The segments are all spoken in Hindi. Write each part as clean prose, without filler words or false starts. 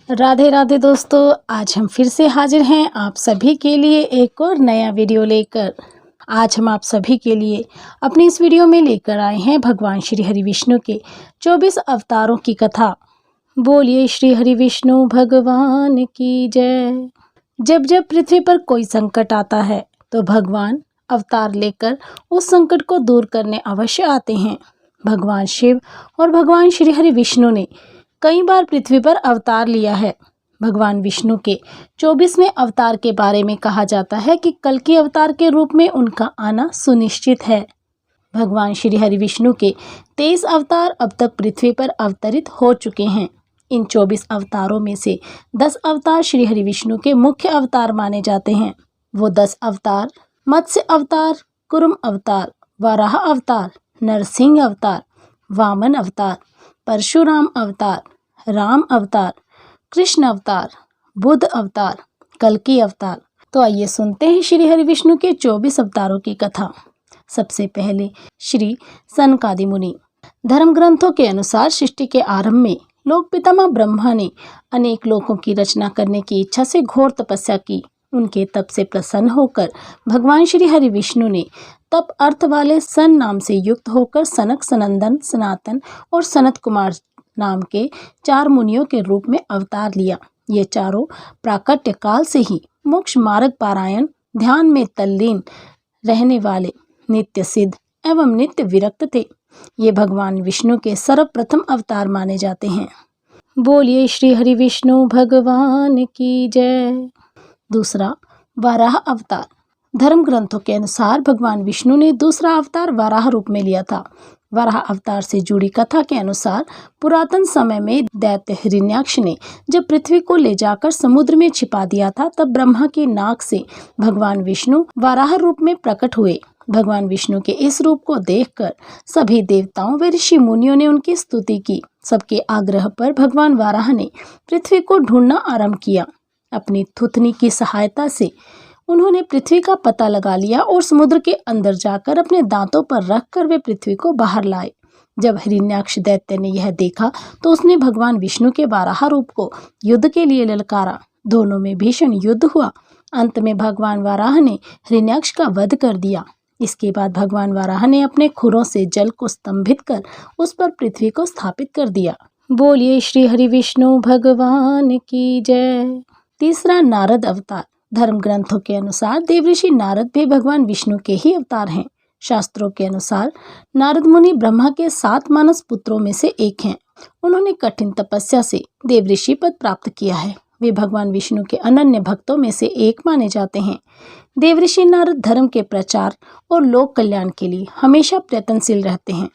राधे राधे दोस्तों, आज हम फिर से हाजिर हैं आप सभी के लिए एक और नया वीडियो लेकर। आज हम आप सभी के लिए अपनी इस वीडियो में लेकर आए हैं भगवान श्री हरि विष्णु के 24 अवतारों की कथा। बोलिए श्री हरि विष्णु भगवान की जय। जब जब पृथ्वी पर कोई संकट आता है तो भगवान अवतार लेकर उस संकट को दूर करने अवश्य आते हैं। भगवान शिव और भगवान श्री हरि विष्णु ने कई बार पृथ्वी पर अवतार लिया है। भगवान विष्णु के 24वें अवतार के बारे में कहा जाता है कि कल्कि अवतार के रूप में उनका आना सुनिश्चित है। भगवान श्री हरि विष्णु के 23 अवतार अब तक पृथ्वी पर अवतरित हो चुके हैं। इन 24 अवतारों में से 10 अवतार श्री हरि विष्णु के मुख्य अवतार माने जाते हैं। वो 10 अवतार मत्स्य अवतार, कुर्म अवतार, वराह अवतार, नरसिंह अवतार, वामन अवतार, परशुराम अवतार, राम अवतार, कृष्ण अवतार, बुद्ध अवतार, कल्कि अवतार। तो आइए सुनते हैं श्री हरि विष्णु के 24 अवतारों की कथा। सबसे पहले श्री सनकादि मुनि। धर्म ग्रंथों के अनुसार सृष्टि के आरंभ में लोक पितामह ब्रह्मा ने अनेक लोकों की रचना करने की इच्छा से घोर तपस्या की। उनके तप से प्रसन्न होकर भगवान श्री हरि विष्णु ने तप अर्थ वाले सन नाम से युक्त होकर सनक, सनंदन, सनातन और सनत कुमार नाम के 4 मुनियों के रूप में अवतार लिया। ये चारों प्राकट्य काल से ही मोक्ष मार्ग पारायण, ध्यान में तल्लीन रहने वाले, नित्य सिद्ध एवं नित्य विरक्त थे। ये भगवान विष्णु के सर्वप्रथम अवतार माने जाते हैं। बोलिए श्री हरि विष्णु भगवान की जय। दूसरा, वराह अवतार। धर्म ग्रंथों के अनुसार भगवान विष्णु ने दूसरा अवतार वराह रूप में लिया था। वराह अवतार से जुड़ी कथा के अनुसार पुरातन समय में दैत्य हिरण्याक्ष ने जब पृथ्वी को ले जाकर समुद्र में छिपा दिया था, तब ब्रह्मा की नाक से भगवान विष्णु वराह रूप में प्रकट हुए। भगवान विष्णु के इस रूप को देखकर सभी देवताओं व ऋषि मुनियों ने उनकी स्तुति की। सबके आग्रह पर भगवान वराह ने पृथ्वी को ढूंढना आरंभ किया। अपनी थुथनी की सहायता से उन्होंने पृथ्वी का पता लगा लिया और समुद्र के अंदर जाकर अपने दांतों पर रखकर वे पृथ्वी को बाहर लाए। जब हिरण्याक्ष दैत्य ने यह देखा तो उसने भगवान विष्णु के वराह रूप को युद्ध के लिए ललकारा। दोनों में भीषण युद्ध हुआ। अंत में भगवान वराह ने हिरण्याक्ष का वध कर दिया। इसके बाद भगवान वराह ने अपने खुरों से जल को स्तंभित कर उस पर पृथ्वी को स्थापित कर दिया। बोलिए श्री हरि विष्णु भगवान की जय। तीसरा, नारद अवतार। धर्म ग्रंथों के अनुसार देवऋषि नारद भी भगवान विष्णु के ही अवतार हैं। शास्त्रों के अनुसार नारद मुनि ब्रह्मा के 7 मानस पुत्रों में से एक हैं। उन्होंने कठिन तपस्या से देवऋषि पद प्राप्त किया है। वे भगवान विष्णु के अनन्य भक्तों में से एक माने जाते हैं। देवऋषि नारद धर्म के प्रचार और लोक कल्याण के लिए हमेशा प्रयत्नशील रहते हैं।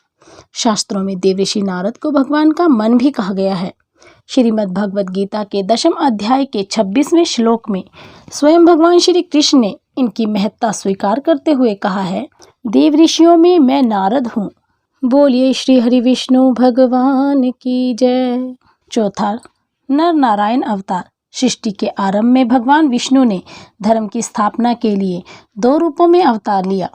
शास्त्रों में देवऋषि नारद को भगवान का मन भी कहा गया है। श्रीमद् भगवद गीता के 10वें अध्याय के 26वें श्लोक में स्वयं भगवान श्री कृष्ण ने इनकी महत्ता स्वीकार करते हुए कहा है, देव ऋषियों में मैं नारद हूँ। बोलिए श्री हरि विष्णु भगवान की जय। चौथा, नर नारायण अवतार। सृष्टि के आरंभ में भगवान विष्णु ने धर्म की स्थापना के लिए 2 रूपों में अवतार लिया।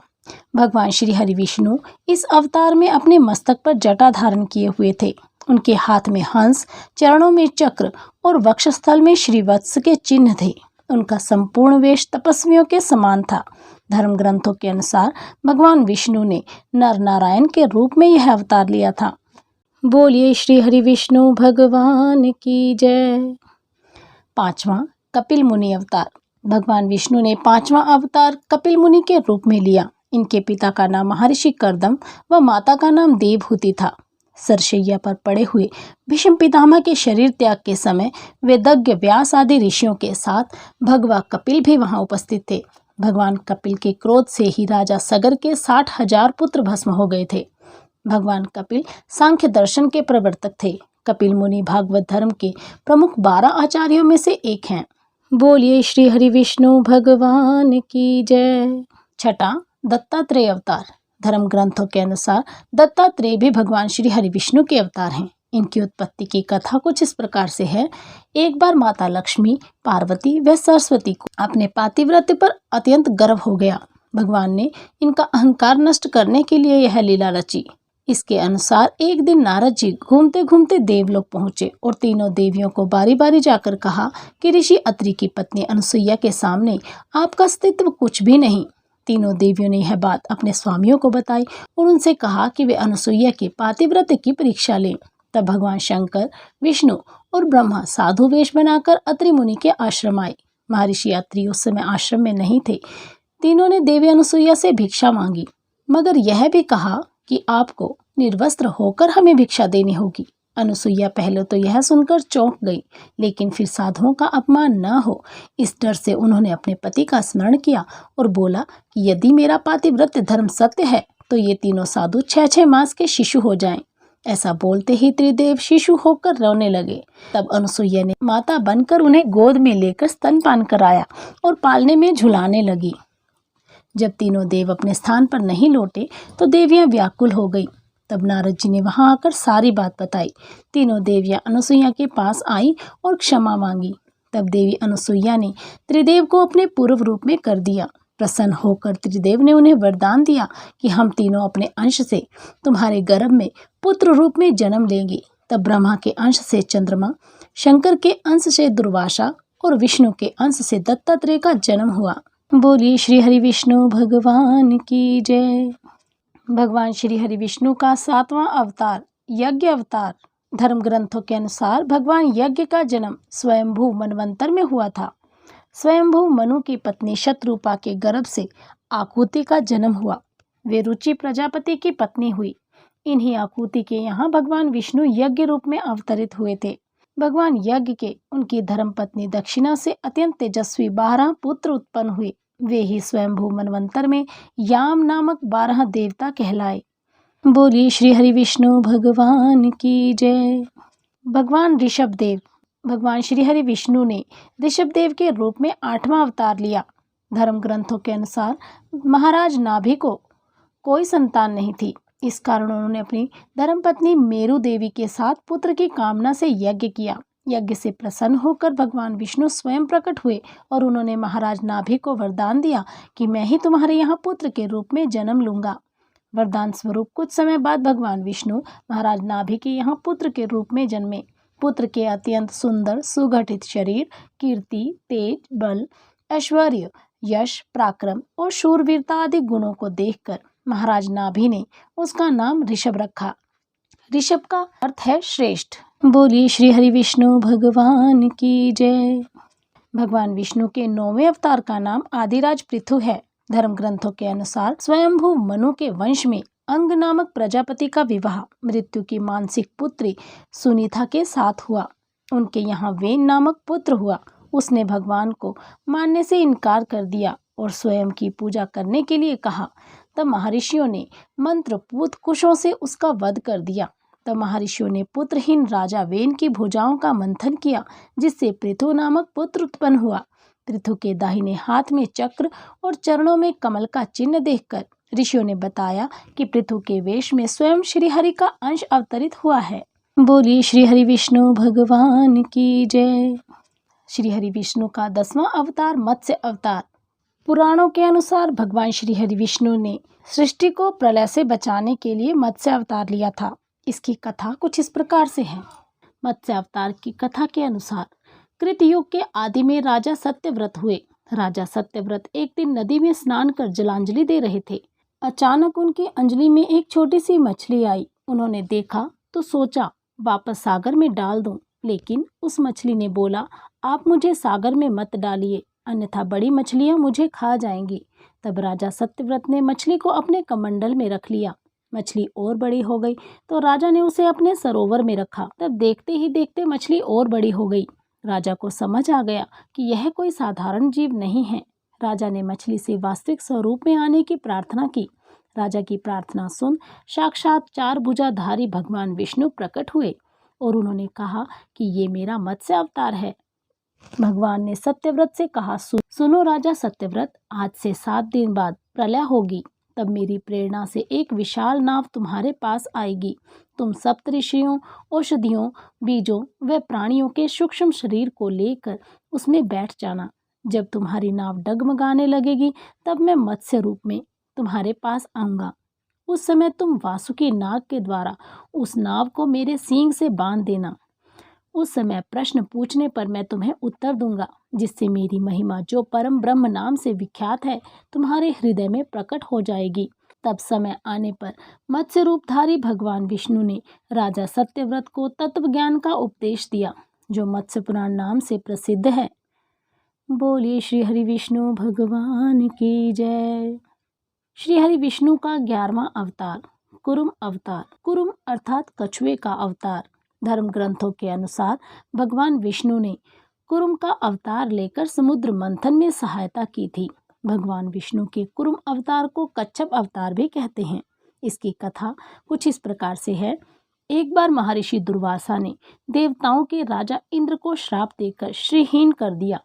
भगवान श्री हरि विष्णु इस अवतार में अपने मस्तक पर जटा धारण किए हुए थे। उनके हाथ में हंस, चरणों में चक्र और वक्षस्थल में श्रीवत्स के चिन्ह थे। उनका संपूर्ण वेश तपस्वियों के समान था। धर्म ग्रंथों के अनुसार भगवान विष्णु ने नर नारायण के रूप में यह अवतार लिया था। बोलिए श्री हरि विष्णु भगवान की जय। 5वां, कपिल मुनि अवतार। भगवान विष्णु ने 5वां अवतार कपिल मुनि के रूप में लिया। इनके पिता का नाम महर्षि कर्दम व माता का नाम देवहूति था। सरशैया पर पड़े हुए भीष्म पितामह के शरीर त्याग के समय वेदज्ञ व्यास आदि ऋषियों के साथ भगवा कपिल भी वहां उपस्थित थे। भगवान कपिल के क्रोध से ही राजा सगर के 60,000 पुत्र भस्म हो गए थे। भगवान कपिल सांख्य दर्शन के प्रवर्तक थे। कपिल मुनि भागवत धर्म के प्रमुख 12 आचार्यों में से एक हैं। बोलिए श्री हरि विष्णु भगवान की जय। छठा, दत्तात्रेय अवतार। धर्म ग्रंथों के अनुसार दत्तात्रेय भी भगवान श्री हरि विष्णु के अवतार हैं। इनकी उत्पत्ति की कथा कुछ इस प्रकार से है। एक बार माता लक्ष्मी, पार्वती व सरस्वती को अपने पातिव्रत्य पर अत्यंत गर्व हो गया। भगवान ने इनका अहंकार नष्ट करने के लिए यह लीला रची। इसके अनुसार एक दिन नारद जी घूमते घूमते देवलोक पहुंचे और तीनों देवियों को बारी बारी जाकर कहा कि ऋषि अत्रि की पत्नी अनुसुईया के सामने आपका अस्तित्व कुछ भी नहीं। तीनों देवियों ने यह बात अपने स्वामियों को बताई और उनसे कहा कि वे अनुसुईया के पातिव्रत्य की परीक्षा लें। तब भगवान शंकर, विष्णु और ब्रह्मा साधु वेश बनाकर अत्रि मुनि के आश्रम आए। महर्षि अत्रि उस समय आश्रम में नहीं थे। तीनों ने देवी अनुसुईया से भिक्षा मांगी, मगर यह भी कहा कि आपको निर्वस्त्र होकर हमें भिक्षा देनी होगी। अनुसुईया पहले तो यह सुनकर चौंक गई, लेकिन फिर साधुओं का अपमान न हो इस डर से उन्होंने अपने पति का स्मरण किया और बोला कि यदि मेरा पातिव्रत्य धर्म सत्य है तो ये तीनों साधु 6-6 मास के शिशु हो जाएं। ऐसा बोलते ही त्रिदेव शिशु होकर रोने लगे। तब अनुसुईया ने माता बनकर उन्हें गोद में लेकर स्तनपान कराया और पालने में झुलाने लगी। जब तीनों देव अपने स्थान पर नहीं लौटे तो देवियां व्याकुल हो गई। तब नारद जी ने वहां आकर सारी बात बताई। तीनों देवियां अनुसुईया के पास आई और क्षमा मांगी। तब देवी अनुसुईया ने त्रिदेव को अपने पूर्व रूप में कर दिया। प्रसन्न होकर त्रिदेव ने उन्हें वरदान दिया कि हम तीनों अपने अंश से तुम्हारे गर्भ में पुत्र रूप में जन्म लेंगे। तब ब्रह्मा के अंश से चंद्रमा, शंकर के अंश से दुर्वासा और विष्णु के अंश से दत्तात्रेय का जन्म हुआ। बोलिए श्री हरि विष्णु भगवान की जय। भगवान श्री हरि विष्णु का 7वां अवतार यज्ञ अवतार। धर्म ग्रंथों के अनुसार भगवान यज्ञ का जन्म स्वयंभू मनवंतर में हुआ था। स्वयंभू मनु की पत्नी शतरूपा के गर्भ से आकुति का जन्म हुआ। वे रुचि प्रजापति की पत्नी हुई। इन्हीं आकुति के यहाँ भगवान विष्णु यज्ञ रूप में अवतरित हुए थे। भगवान यज्ञ के उनकी धर्मपत्नी दक्षिणा से अत्यंत तेजस्वी 12 पुत्र उत्पन्न हुए। वे ही स्वयंभू मनवंतर में याम नामक 12 देवता कहलाए। बोलिए श्री हरि विष्णु भगवान की जय। भगवान ऋषभ देव। भगवान श्री हरि विष्णु ने ऋषभ देव के रूप में 8वां अवतार लिया। धर्म ग्रंथों के अनुसार महाराज नाभि को कोई संतान नहीं थी। इस कारण उन्होंने अपनी धर्मपत्नी मेरु देवी के साथ पुत्र की कामना से यज्ञ किया। यज्ञ से प्रसन्न होकर भगवान विष्णु स्वयं प्रकट हुए और उन्होंने महाराज नाभि को वरदान दिया कि मैं ही तुम्हारे यहाँ पुत्र के रूप में जन्म लूंगा। वरदान स्वरूप कुछ समय बाद भगवान विष्णु महाराज नाभि के यहाँ पुत्र के रूप में जन्मे। पुत्र के अत्यंत सुंदर सुगठित शरीर, कीर्ति, तेज, बल, ऐश्वर्य, यश, पराक्रम और शूरवीरता आदि गुणों को देखकर महाराज नाभि ने उसका नाम ऋषभ रखा। ऋषभ का अर्थ है श्रेष्ठ। बोलिए श्री हरि विष्णु भगवान की जय। भगवान विष्णु के 9वें अवतार का नाम आदिराज पृथु है। धर्म ग्रंथों के अनुसार स्वयंभू मनु के वंश में अंग नामक प्रजापति का विवाह मृत्यु की मानसिक पुत्री सुनीता के साथ हुआ। उनके यहाँ वेन नामक पुत्र हुआ। उसने भगवान को मानने से इनकार कर दिया और स्वयं की पूजा करने के लिए कहा। तब महर्षियों ने मंत्रपूत कुशों से उसका वध कर दिया। तब महर्षियों ने पुत्रहीन राजा वेन की भुजाओं का मंथन किया, जिससे पृथु नामक पुत्र उत्पन्न हुआ। पृथु के दाहिने हाथ में चक्र और चरणों में कमल का चिन्ह देखकर ऋषियों ने बताया कि पृथु के वेश में स्वयं श्री हरि का अंश अवतरित हुआ है। बोलिए श्री हरि विष्णु भगवान की जय। श्री हरि विष्णु का 10वां अवतार मत्स्य अवतार। पुराणों के अनुसार भगवान श्री हरि विष्णु ने सृष्टि को प्रलय से बचाने के लिए मत्स्य अवतार लिया था। इसकी कथा कुछ इस प्रकार से है। मत्स्य अवतार की कथा के अनुसार कृतयुग के आदि में राजा सत्यव्रत हुए। राजा सत्यव्रत एक दिन नदी में स्नान कर जलांजलि दे रहे थे। अचानक उनकी अंजलि में एक छोटी सी मछली आई। उन्होंने देखा तो सोचा वापस सागर में डाल दूं, लेकिन उस मछली ने बोला, आप मुझे सागर में मत डालिए, अन्यथा बड़ी मछलियां मुझे खा जाएंगी। तब राजा सत्यव्रत ने मछली को अपने कमंडल में रख लिया। मछली और बड़ी हो गई तो राजा ने उसे अपने सरोवर में रखा। तब देखते ही देखते मछली और बड़ी हो गई। राजा को समझ आ गया कि यह कोई साधारण जीव नहीं है। राजा ने मछली से वास्तविक स्वरूप में आने की प्रार्थना की। राजा की प्रार्थना सुन साक्षात 4 भुजाधारी भगवान विष्णु प्रकट हुए और उन्होंने कहा कि ये मेरा मत्स्य अवतार है। भगवान ने सत्यव्रत से कहा, सुनो राजा सत्यव्रत, आज से 7 दिन बाद प्रलय होगी। तब मेरी प्रेरणा से एक विशाल नाव तुम्हारे पास आएगी। तुम सप्तऋषियों, औषधियों, बीजों व प्राणियों के सूक्ष्म शरीर को लेकर उसमें बैठ जाना। जब तुम्हारी नाव डगमगाने लगेगी तब मैं मत्स्य रूप में तुम्हारे पास आऊंगा। उस समय तुम वासुकी नाग के द्वारा उस नाव को मेरे सींग से बांध देना। उस समय प्रश्न पूछने पर मैं तुम्हें उत्तर दूंगा, जिससे मेरी महिमा जो परम ब्रह्म नाम से विख्यात है तुम्हारे हृदय में प्रकट हो जाएगी। तब समय आने पर मत्स्य रूपधारी भगवान विष्णु ने राजा सत्यव्रत को तत्व ज्ञान का उपदेश दिया, जो मत्स्य पुराण नाम से प्रसिद्ध है। बोलिए श्री हरि विष्णु भगवान की जय। श्री हरि विष्णु का 11वां अवतार कुरुम अवतार। कुरुम अर्थात कछुए का अवतार। धर्म ग्रंथों के अनुसार भगवान विष्णु ने कुरुम का अवतार लेकर समुद्र मंथन में सहायता की थी। भगवान विष्णु के कुरुम अवतार को कच्छप अवतार भी कहते हैं। इसकी कथा कुछ इस प्रकार से है। एक बार महर्षि दुर्वासा ने देवताओं के राजा इंद्र को श्राप देकर श्रीहीन कर दिया।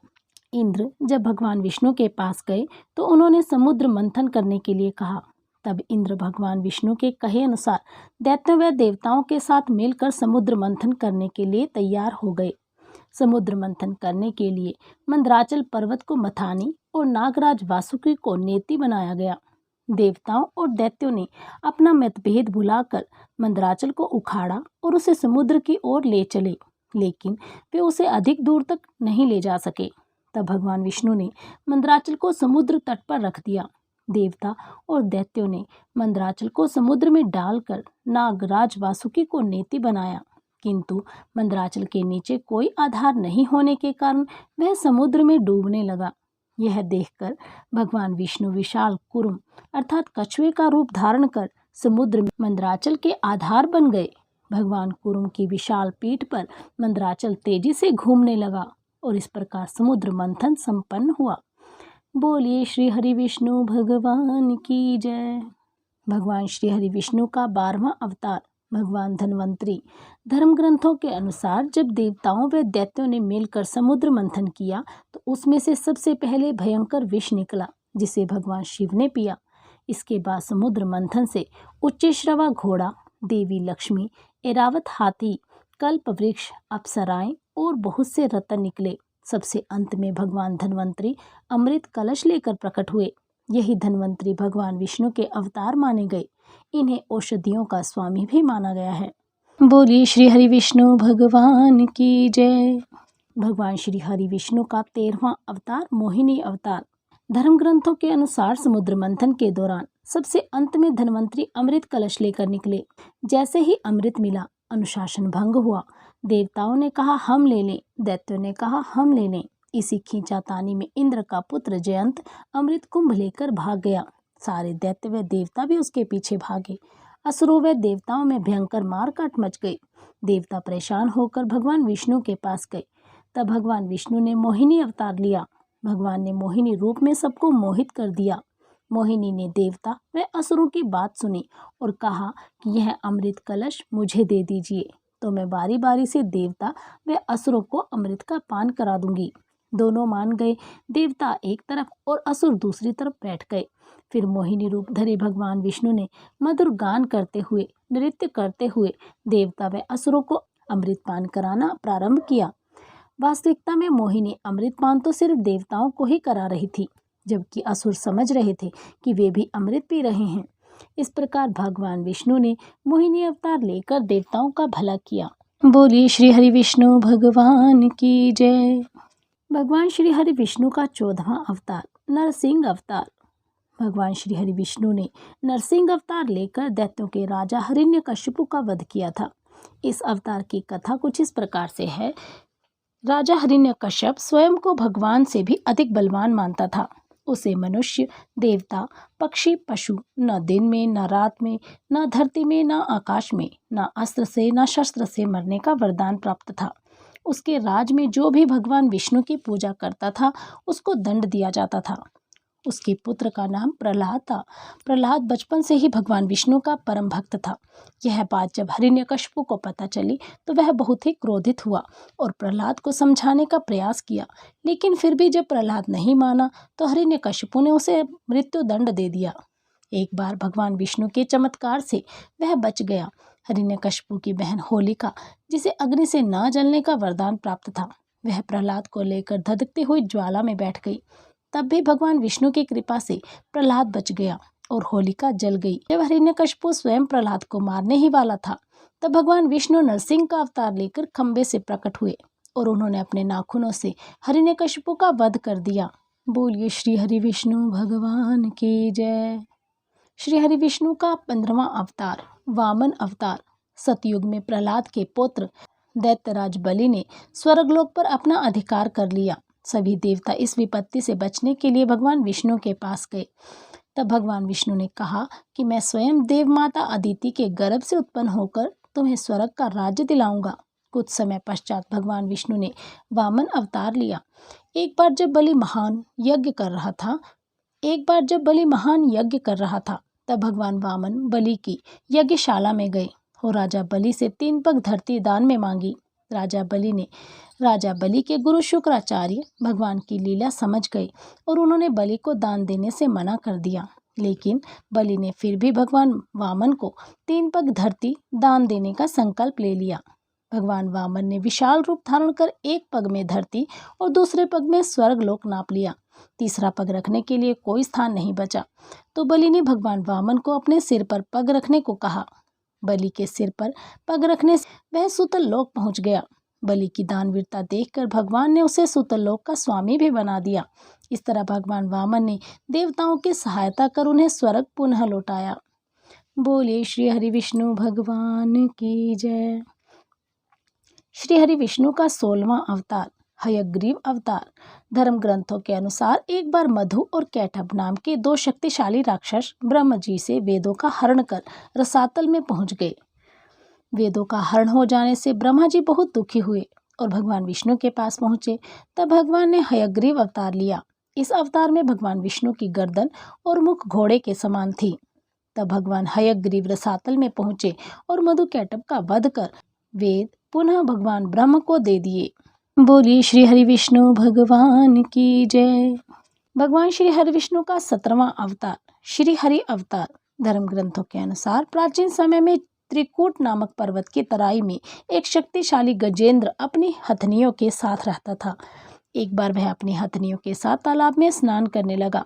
इंद्र जब भगवान विष्णु के पास गए तो उन्होंने समुद्र मंथन करने के लिए कहा। तब इंद्र भगवान विष्णु के कहे अनुसार दैत्यों व देवताओं के साथ मिलकर समुद्र मंथन करने के लिए तैयार हो गए। समुद्र मंथन करने के लिए मंदराचल पर्वत को मथानी और नागराज वासुकी को नेति बनाया गया। देवताओं और दैत्यों ने अपना मतभेद भुलाकर मंदराचल को उखाड़ा और उसे समुद्र की ओर ले चले, लेकिन वे उसे अधिक दूर तक नहीं ले जा सके। तब भगवान विष्णु ने मंदराचल को समुद्र तट पर रख दिया। देवता और दैत्यों ने मंदराचल को समुद्र में डालकर नागराज वासुकी को नेति बनाया, किंतु मंदराचल के नीचे कोई आधार नहीं होने के कारण वह समुद्र में डूबने लगा। यह देखकर भगवान विष्णु विशाल कुरुम अर्थात कछुए का रूप धारण कर समुद्र में मंदराचल के आधार बन गए। भगवान कुरुम की विशाल पीठ पर मंदराचल तेजी से घूमने लगा और इस प्रकार समुद्र मंथन संपन्न हुआ। बोलिए श्री हरि विष्णु भगवान की जय। भगवान श्री हरि विष्णु का 12वां अवतार भगवान धन्वंतरी। धर्म ग्रंथों के अनुसार जब देवताओं व दैत्यों ने मिलकर समुद्र मंथन किया तो उसमें से सबसे पहले भयंकर विष निकला, जिसे भगवान शिव ने पिया। इसके बाद समुद्र मंथन से उच्चश्रवा घोड़ा, देवी लक्ष्मी, ऐरावत हाथी, कल्प वृक्ष, अप्सराएं और बहुत से रत्न निकले। सबसे अंत में भगवान धन्वंतरी अमृत कलश लेकर प्रकट हुए। यही धन्वंतरी भगवान विष्णु के अवतार माने गए। इन्हें औषधियों का स्वामी भी माना गया है। बोलिए श्री हरि विष्णु भगवान की जय। भगवान श्री हरि विष्णु का 13वां अवतार मोहिनी अवतार। धर्म ग्रंथों के अनुसार समुद्र मंथन के दौरान सबसे अंत में धन्वंतरी अमृत कलश लेकर निकले। जैसे ही अमृत मिला, अनुशासन भंग हुआ। देवताओं ने कहा हम ले लें, दैत्यों ने कहा हम ले लें। इसी खींचातानी में इंद्र का पुत्र जयंत अमृत कुंभ लेकर भाग गया। सारे दैत्य व देवता भी उसके पीछे भागे। असुरों व देवताओं में भयंकर मारकाट मच गई। देवता परेशान होकर भगवान विष्णु के पास गए। तब भगवान विष्णु ने मोहिनी अवतार लिया। भगवान ने मोहिनी रूप में सबको मोहित कर दिया। मोहिनी ने देवता व असुरों की बात सुनी और कहा कि यह अमृत कलश मुझे दे दीजिए, तो मैं बारी बारी से देवता व असुरों को अमृत का पान करा दूंगी। दोनों मान गए। देवता एक तरफ और असुर दूसरी तरफ बैठ गए। फिर मोहिनी रूप धरे भगवान विष्णु ने मधुर गान करते हुए, नृत्य करते हुए देवता व असुरों को अमृत पान कराना प्रारंभ किया। वास्तविकता में मोहिनी अमृत पान तो सिर्फ देवताओं को ही करा रही थी, जबकि असुर समझ रहे थे कि वे भी अमृत पी रहे हैं। इस प्रकार भगवान विष्णु ने मोहिनी अवतार लेकर देवताओं का भला किया। बोलिए श्री हरि विष्णु भगवान की जय। भगवान श्री हरि विष्णु का 14वां अवतार नरसिंह अवतार। भगवान श्री हरि विष्णु ने नरसिंह अवतार लेकर दैत्यों के राजा हिरण्यकशिपु का वध किया था। इस अवतार की कथा कुछ इस प्रकार से है। राजा हिरण्यकश्यप स्वयं को भगवान से भी अधिक बलवान मानता था। उसे मनुष्य, देवता, पक्षी, पशु न दिन में न रात में, न धरती में न आकाश में, न अस्त्र से न शस्त्र से मरने का वरदान प्राप्त था। उसके राज में जो भी भगवान विष्णु की पूजा करता था उसको दंड दिया जाता था। उसके पुत्र का नाम प्रहलाद था। प्रहलाद बचपन से ही भगवान विष्णु का परम भक्त था। यह बात जब हिरण्यकशिपु को पता चली तो वह बहुत ही क्रोधित हुआ और प्रहलाद को समझाने का प्रयास किया, लेकिन फिर भी जब प्रहलाद नहीं माना तो हिरण्यकशिपु ने उसे मृत्यु दंड दे दिया। एक बार भगवान विष्णु के चमत्कार से वह बच गया। हिरण्यकशिपु की बहन होलिका, जिसे अग्नि से न जलने का वरदान प्राप्त था, वह प्रहलाद को लेकर धधकती हुई ज्वाला में बैठ गई। तब भी भगवान विष्णु की कृपा से प्रहलाद बच गया और होलिका जल गई। जब हिरण्यकशिपु स्वयं प्रहलाद को मारने ही वाला था, तब भगवान विष्णु नरसिंह का अवतार लेकर खंबे से प्रकट हुए और उन्होंने अपने नाखूनों से हिरण्यकशिपु का वध कर दिया। बोलिए श्री हरि विष्णु भगवान की जय। श्री हरि विष्णु का 15वां अवतार वामन अवतार। सतयुग में प्रहलाद के पुत्र दैत्यराज बलि ने स्वर्गलोक पर अपना अधिकार कर लिया। सभी देवता इस विपत्ति से बचने के लिए भगवान विष्णु के पास गए। तब भगवान विष्णु ने कहा कि मैं स्वयं देव माता अदिति के गर्भ से उत्पन्न होकर तुम्हें स्वर्ग का राज्य दिलाऊंगा। कुछ समय पश्चात भगवान विष्णु ने वामन अवतार लिया। एक बार जब बलि महान यज्ञ कर रहा था तब भगवान वामन बलि की यज्ञशाला में गए और राजा बलि से 3 पग धरती दान में मांगी। राजा बलि के गुरु शुक्राचार्य भगवान की लीला समझ गए और उन्होंने बलि को दान देने से मना कर दिया। लेकिन बलि ने फिर भी भगवान वामन को 3 पग धरती दान देने का संकल्प ले लिया। भगवान वामन ने विशाल रूप धारण कर एक पग में धरती और दूसरे पग में स्वर्गलोक नाप लिया। तीसरा पग रखने के लिए कोई स्थान नहीं बचा, तो बलि ने भगवान वामन को अपने सिर पर पग रखने को कहा। बलि के सिर पर पग रखने से वह सुतल लोक पहुंच गया। बलि की दानवीरता देखकर भगवान ने उसे सुतल लोक का स्वामी भी बना दिया। इस तरह भगवान वामन ने देवताओं की सहायता कर उन्हें स्वर्ग पुनः लौटाया। बोलिए श्री हरि विष्णु भगवान की जय। श्री हरि विष्णु का 16वां अवतार हयग्रीव अवतार। धर्म ग्रंथों के अनुसार एक बार मधु और कैटभ नाम के 2 शक्तिशाली राक्षस ब्रह्म जी से वेदों का हरण कर रसातल में पहुंच गए। वेदों का हरण हो जाने से ब्रह्मा जी बहुत दुखी हुए और भगवान विष्णु के पास पहुंचे। तब भगवान ने हयग्रीव अवतार लिया। इस अवतार में भगवान विष्णु की गर्दन और मुख घोड़े के समान थी। तब भगवान हयग्रीव रसातल में पहुंचे और मधु कैटभ का वध कर वेद पुनः भगवान ब्रह्म को दे दिए। बोलिए श्री हरि विष्णु भगवान की जय। भगवान श्री हरि विष्णु का 17वां अवतार श्री हरि अवतार। धर्म ग्रंथों के अनुसार प्राचीन समय में त्रिकूट नामक पर्वत की तराई में एक शक्तिशाली गजेंद्र अपनी हथनियों के साथ रहता था। एक बार वह अपनी हथनियों के साथ तालाब में स्नान करने लगा।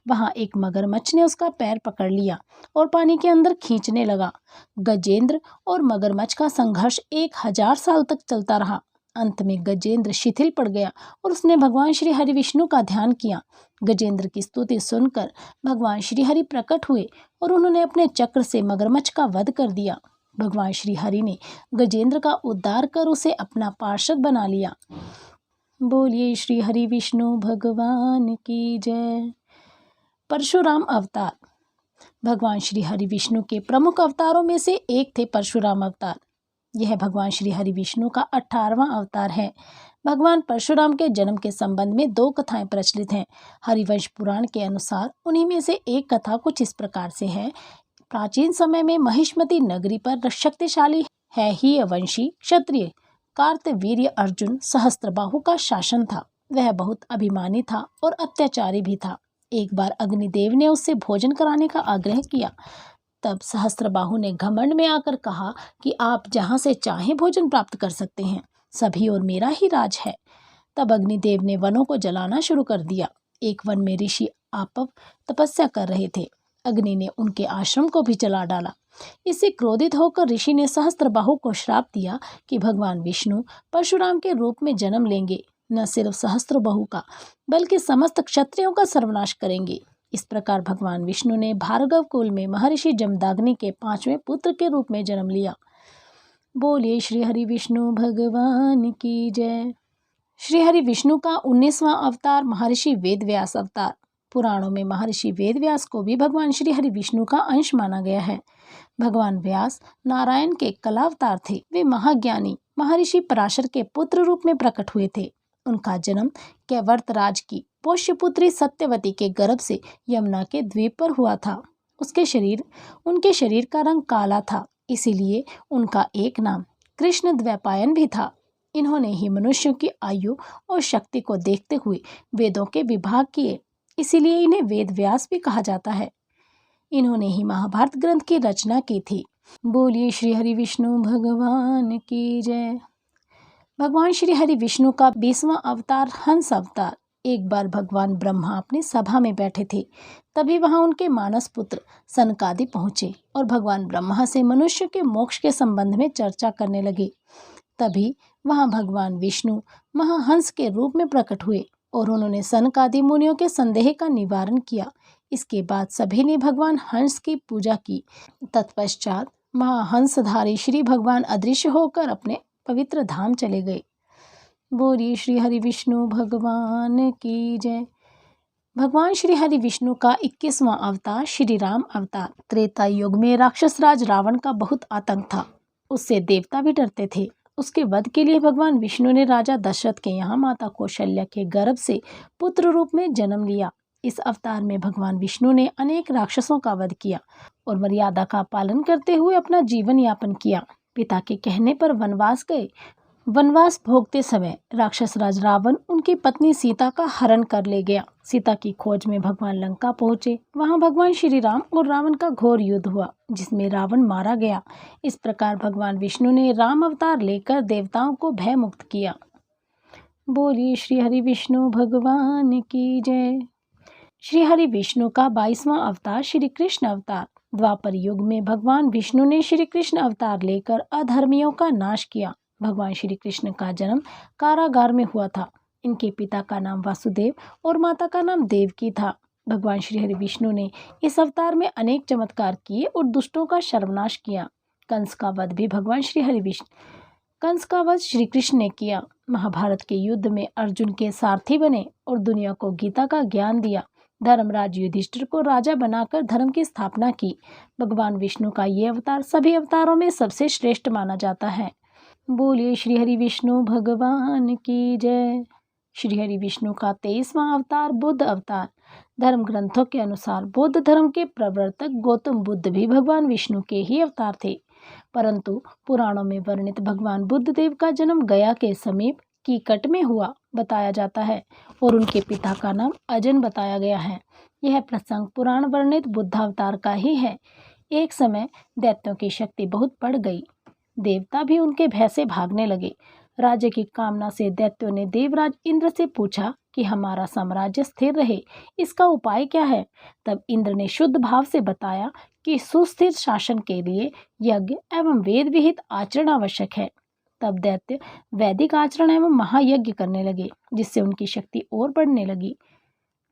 वहां एक मगरमच्छ ने उसका पैर पकड़ लिया और पानी के अंदर खींचने लगा। गजेंद्र और मगरमच्छ का संघर्ष 1000 साल तक चलता रहा। अंत में गजेंद्र शिथिल पड़ गया और उसने भगवान श्री हरि विष्णु का ध्यान किया। गजेंद्र की स्तुति सुनकर भगवान श्री हरि प्रकट हुए और उन्होंने अपने चक्र से मगरमच्छ का वध कर दिया। भगवान श्री हरि ने गजेंद्र का उद्धार कर उसे अपना पार्षद बना लिया। बोलिए श्री हरि विष्णु भगवान की जय। परशुराम अवतार। भगवान श्री हरि विष्णु के प्रमुख अवतारों में से एक थे परशुराम अवतार। यह भगवान श्री हरि विष्णु का 18वां अवतार है। भगवान परशुराम के जन्म के संबंध में 2 कथाएं प्रचलित हैं। हरिवंश पुराण के अनुसार उन्हीं में से एक कथा कुछ इस प्रकार से है। प्राचीन समय में महिष्मती नगरी पर शक्तिशाली है ही वंशी क्षत्रिय कार्तवीर्य अर्जुन सहस्त्रबाहु का शासन था। वह बहुत अभिमानी था और अत्याचारी भी था। एक बार अग्निदेव ने उससे भोजन कराने का आग्रह किया। तब सहस्त्रबाहु ने घमंड में आकर कहा कि आप जहाँ से चाहें भोजन प्राप्त कर सकते हैं, सभी और मेरा ही राज है। तब अग्निदेव ने वनों को जलाना शुरू कर दिया। एक वन में ऋषि आपव तपस्या कर रहे थे। अग्नि ने उनके आश्रम को भी जला डाला। इससे क्रोधित होकर ऋषि ने सहस्त्रबाहु को श्राप दिया कि भगवान विष्णु परशुराम के रूप में जन्म लेंगे, न सिर्फ सहस्त्रबाहु का बल्कि समस्त क्षत्रियों का सर्वनाश करेंगे। इस प्रकार भगवान विष्णु ने भार्गव कुल में महर्षि जमदाग्नि के 5वें पुत्र के रूप में जन्म लिया। बोलिए श्री हरि विष्णु भगवान की जय। श्री हरि विष्णु का 19वां अवतार महर्षि वेदव्यास अवतार। पुराणों में महर्षि वेदव्यास को भी भगवान श्री हरि विष्णु का अंश माना गया है। भगवान व्यास नारायण के कलावतार थे। वे महाज्ञानी महर्षि पराशर के पुत्र रूप में प्रकट हुए थे। उनका जन्म कैवर्त राज की पोष्यपुत्री सत्यवती के गर्भ से यमुना के द्वीप पर हुआ था। उनके शरीर का रंग काला था, इसीलिए उनका एक नाम कृष्ण द्वैपायन भी था। इन्होंने ही मनुष्यों की आयु और शक्ति को देखते हुए वेदों के विभाग किए, इसीलिए इन्हें वेद व्यास भी कहा जाता है। इन्होंने ही महाभारत ग्रंथ की रचना की थी। बोलिए श्री हरि विष्णु भगवान की जय। भगवान श्री हरि विष्णु का 20वां अवतार हंस अवतार। एक बार भगवान ब्रह्मा अपनी सभा में बैठे थे। तभी वहां उनके मानस पुत्र सनकादि पहुंचे और भगवान ब्रह्मा से मनुष्य के मोक्ष के संबंध में चर्चा करने लगे। तभी वहां भगवान विष्णु महाहंस के रूप में प्रकट हुए और उन्होंने सनकादि मुनियों के संदेह का निवारण किया। इसके बाद सभी ने भगवान हंस की पूजा की। तत्पश्चात महाहंसधारी श्री भगवान अदृश्य होकर अपने पवित्र धाम चले गए। बोलिए श्री हरि विष्णु भगवान की जय। भगवान श्री हरि विष्णु का 21वां अवतार श्री राम अवतार। त्रेता युग में राक्षस राज रावण का बहुत आतंक था। उससे देवता भी डरते थे। उसके वध के लिए भगवान विष्णु ने राजा दशरथ के यहाँ माता कौशल्या के गर्भ से पुत्र रूप में जन्म लिया। इस अवतार में भगवान विष्णु ने अनेक राक्षसों का वध किया और मर्यादा का पालन करते हुए अपना जीवन यापन किया। पिता के कहने पर वनवास गए। वनवास भोगते समय राक्षस राज रावण उनकी पत्नी सीता का हरण कर ले गया। सीता की खोज में भगवान लंका पहुंचे। वहां भगवान श्री राम और रावण का घोर युद्ध हुआ, जिसमें रावण मारा गया। इस प्रकार भगवान विष्णु ने राम अवतार लेकर देवताओं को भय मुक्त किया। बोलिए श्री हरि विष्णु भगवान की जय। श्री हरि विष्णु का 22वां अवतार श्री कृष्ण अवतार। द्वापर युग में भगवान विष्णु ने श्री कृष्ण अवतार लेकर अधर्मियों का नाश किया। भगवान श्री कृष्ण का जन्म कारागार में हुआ था। इनके पिता का नाम वासुदेव और माता का नाम देवकी था। भगवान श्री हरि विष्णु ने इस अवतार में अनेक चमत्कार किए और दुष्टों का सर्वनाश किया। कंस का वध भी भगवान श्री हरि विष्णु कंस का वध श्री कृष्ण ने किया। महाभारत के युद्ध में अर्जुन के सारथी बने और दुनिया को गीता का ज्ञान दिया। धर्मराज युधिष्ठिर को राजा बनाकर धर्म की स्थापना की। भगवान विष्णु का ये अवतार सभी अवतारों में सबसे श्रेष्ठ माना जाता है। बोलिए श्री हरि विष्णु भगवान की जय। श्री हरि विष्णु का 23वां अवतार बुद्ध अवतार। धर्म ग्रंथों के अनुसार बौद्ध धर्म के प्रवर्तक गौतम बुद्ध भी भगवान विष्णु के ही अवतार थे, परंतु पुराणों में वर्णित भगवान बुद्ध देव का जन्म गया के समीप कीकट में हुआ बताया जाता है और उनके पिता का नाम अजन बताया गया है। यह प्रसंग पुराण वर्णित बुद्धावतार का ही है। एक समय दैत्यों की शक्ति बहुत बढ़ गई। देवता भी उनके भय से भागने लगे। राज्य की कामना से दैत्यों ने देवराज इंद्र से पूछा कि हमारा साम्राज्य स्थिर रहे, इसका उपाय क्या है। तब इंद्र ने शुद्ध भाव से बताया कि सुस्थिर शासन के लिए यज्ञ एवं वेद विहित आचरण आवश्यक है। तब दैत्य वैदिक आचरण एवं महायज्ञ करने लगे, जिससे उनकी शक्ति और बढ़ने लगी।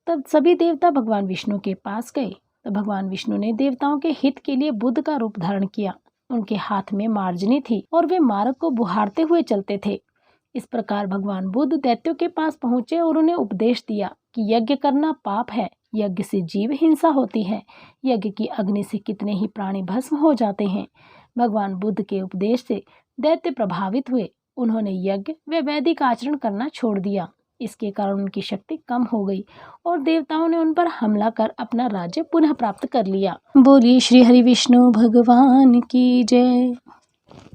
तब सभी देवता भगवान विष्णु के पास गए। तब भगवान विष्णु ने देवताओं के हित के लिए बुद्ध का रूप धारण किया। उनके हाथ में मार्जनी थी और वे मार्ग को बुहारते हुए चलते थे। इस प्रकार भगवान बुद्ध दैत्यों के पास पहुंचे और उन्हें उपदेश दिया कि यज्ञ करना पाप है, यज्ञ से जीव हिंसा होती है, यज्ञ की अग्नि से कितने ही प्राणी भस्म हो जाते हैं। भगवान बुद्ध के उपदेश से दैत्य प्रभावित हुए। उन्होंने यज्ञ व वैदिक आचरण करना छोड़ दिया। इसके कारण उनकी शक्ति कम हो गई और देवताओं ने उन पर हमला कर अपना राज्य पुनः प्राप्त कर लिया। बोलिए श्री हरि विष्णु भगवान की जय।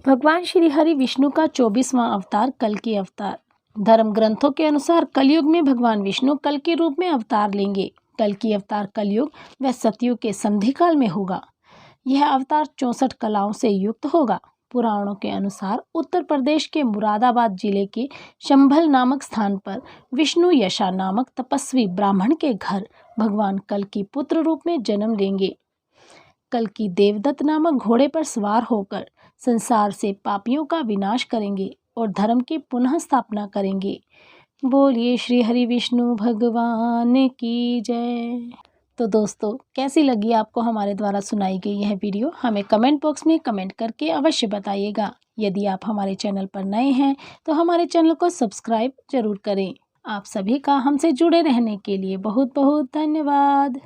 भगवान श्री हरि विष्णु का 24वां अवतार कल्कि अवतार। धर्म ग्रंथों के अनुसार कलयुग में भगवान विष्णु कल के रूप में अवतार लेंगे। कल्कि अवतार कलयुग व सतयुग के संधि काल में होगा। यह अवतार 64 कलाओं से युक्त होगा। पुराणों के अनुसार उत्तर प्रदेश के मुरादाबाद जिले के शंभल नामक स्थान पर विष्णु यशा नामक तपस्वी ब्राह्मण के घर भगवान कल्कि पुत्र रूप में जन्म लेंगे। कल्कि देवदत्त नामक घोड़े पर सवार होकर संसार से पापियों का विनाश करेंगे और धर्म की पुनः स्थापना करेंगे। बोलिए श्री हरि विष्णु भगवान की जय। तो दोस्तों, कैसी लगी आपको हमारे द्वारा सुनाई गई यह वीडियो, हमें कमेंट बॉक्स में कमेंट करके अवश्य बताइएगा। यदि आप हमारे चैनल पर नए हैं तो हमारे चैनल को सब्सक्राइब जरूर करें। आप सभी का हमसे जुड़े रहने के लिए बहुत बहुत धन्यवाद।